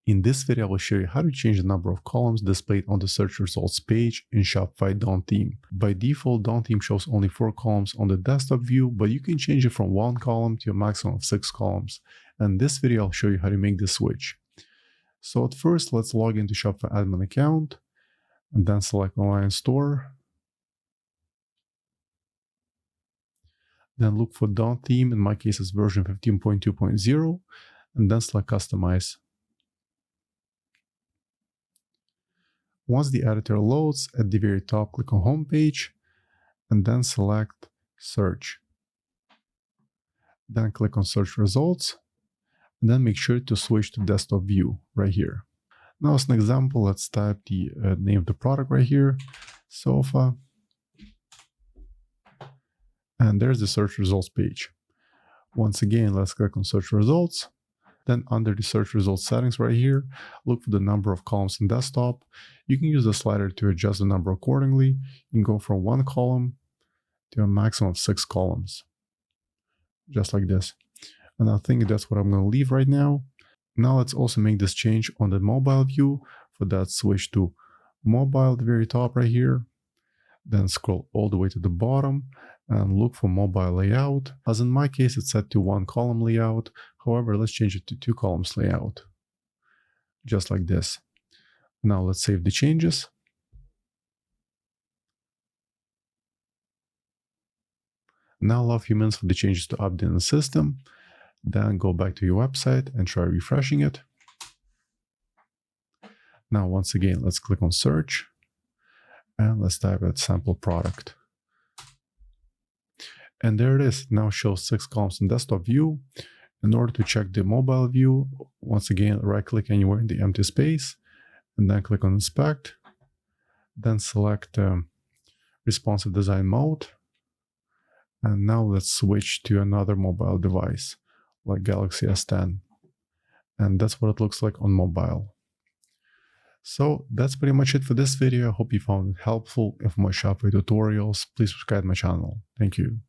In this video, I will show you how to change the number of columns displayed on the search results page in Shopify Dawn theme. By default, Dawn theme shows only 4 columns on the desktop view, but you can change it from 1 column to a maximum of 6 columns. And in this video, I'll show you how to make this switch. So at first, let's log into Shopify admin account and then select online store. Then look for Dawn theme, in my case it's version 15.2.0, and then select customize. Once the editor loads, at the very top, click on home page and then select search. Then click on search results and then make sure to switch to desktop view right here. Now as an example, let's type the name of the product right here, sofa. And there's the search results page. Once again, let's click on search results. Then under the search results settings right here, look for the number of columns in desktop. You can use the slider to adjust the number accordingly. You can go from 1 column to a maximum of 6 columns, just like this. And I think that's what I'm going to leave right now. Now let's also make this change on the mobile view. For that, switch to mobile at the very top right here. Then scroll all the way to the bottom and look for mobile layout. As in my case, it's set to 1 column layout. However, let's change it to 2 columns layout, just like this. Now let's save the changes. Now allow a few minutes for the changes to update in the system. Then go back to your website and try refreshing it. Now once again, let's click on search and let's type out sample product. And there it is, now shows 6 columns in desktop view. In order to check the mobile view, once again, right click anywhere in the empty space and then click on inspect. Then select responsive design mode. And now let's switch to another mobile device like Galaxy S10. And that's what it looks like on mobile. So that's pretty much it for this video. I hope you found it helpful. And for more Shopify tutorials, please subscribe to my channel. Thank you.